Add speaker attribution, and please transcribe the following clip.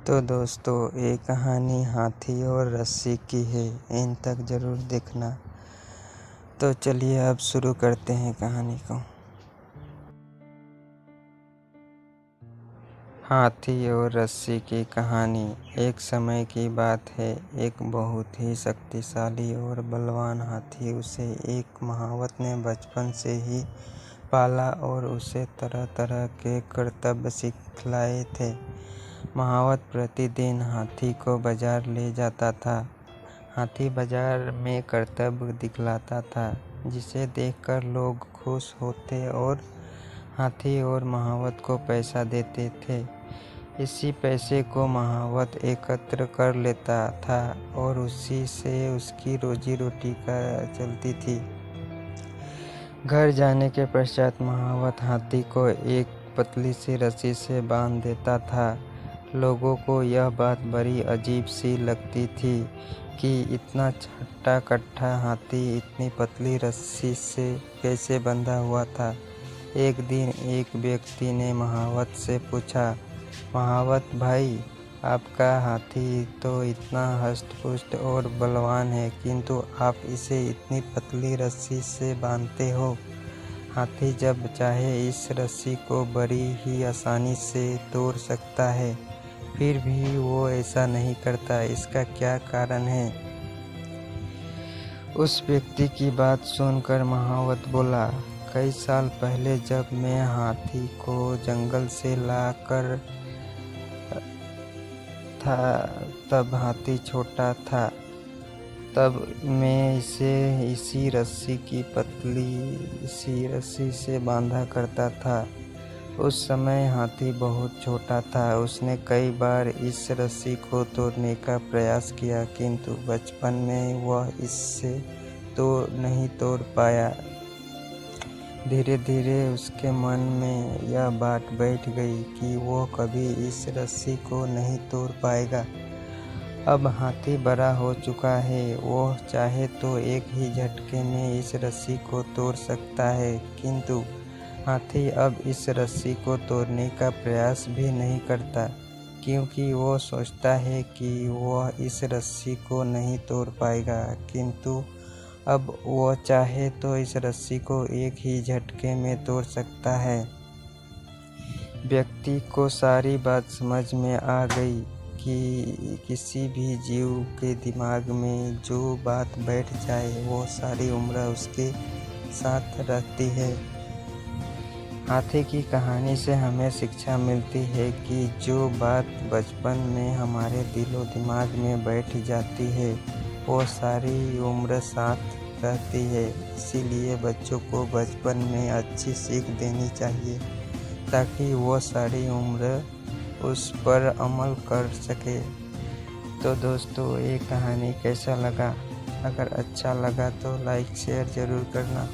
Speaker 1: तो दोस्तों, ये कहानी हाथी और रस्सी की है। एंड तक ज़रूर देखना। तो चलिए अब शुरू करते हैं कहानी को। हाथी और रस्सी की कहानी। एक समय की बात है। एक बहुत ही शक्तिशाली और बलवान हाथी, उसे एक महावत ने बचपन से ही पाला और उसे तरह तरह के करतब सिखलाए थे। महावत प्रतिदिन हाथी को बाजार ले जाता था। हाथी बाजार में करतब दिखलाता था, जिसे देखकर लोग खुश होते और हाथी और महावत को पैसा देते थे। इसी पैसे को महावत एकत्र कर लेता था और उसी से उसकी रोजी रोटी का चलती थी। घर जाने के पश्चात महावत हाथी को एक पतली सी रस्सी से बांध देता था। लोगों को यह बात बड़ी अजीब सी लगती थी कि इतना छट्टा कट्ठा हाथी इतनी पतली रस्सी से कैसे बंधा हुआ था। एक दिन एक व्यक्ति ने महावत से पूछा, महावत भाई, आपका हाथी तो इतना हष्ट-पुष्ट और बलवान है, किंतु आप इसे इतनी पतली रस्सी से बांधते हो। हाथी जब चाहे इस रस्सी को बड़ी ही आसानी से तोड़ सकता है, फिर भी वो ऐसा नहीं करता। इसका क्या कारण है? उस व्यक्ति की बात सुनकर महावत बोला, कई साल पहले जब मैं हाथी को जंगल से लाकर था, तब हाथी छोटा था। तब मैं इसे इसी रस्सी से बांधा करता था। उस समय हाथी बहुत छोटा था। उसने कई बार इस रस्सी को तोड़ने का प्रयास किया, किंतु बचपन में वह इससे तो नहीं तोड़ पाया। धीरे धीरे उसके मन में यह बात बैठ गई कि वो कभी इस रस्सी को नहीं तोड़ पाएगा। अब हाथी बड़ा हो चुका है, वो चाहे तो एक ही झटके में इस रस्सी को तोड़ सकता है, किंतु हाथी अब इस रस्सी को तोड़ने का प्रयास भी नहीं करता, क्योंकि वो सोचता है कि वह इस रस्सी को नहीं तोड़ पाएगा। किंतु अब वो चाहे तो इस रस्सी को एक ही झटके में तोड़ सकता है। व्यक्ति को सारी बात समझ में आ गई कि किसी भी जीव के दिमाग में जो बात बैठ जाए, वो सारी उम्र उसके साथ रहती है। हाथी की कहानी से हमें शिक्षा मिलती है कि जो बात बचपन में हमारे दिलो दिमाग में बैठ जाती है, वो सारी उम्र साथ रहती है। इसीलिए बच्चों को बचपन में अच्छी सीख देनी चाहिए, ताकि वो सारी उम्र उस पर अमल कर सके। तो दोस्तों, ये कहानी कैसा लगा? अगर अच्छा लगा तो लाइक शेयर ज़रूर करना।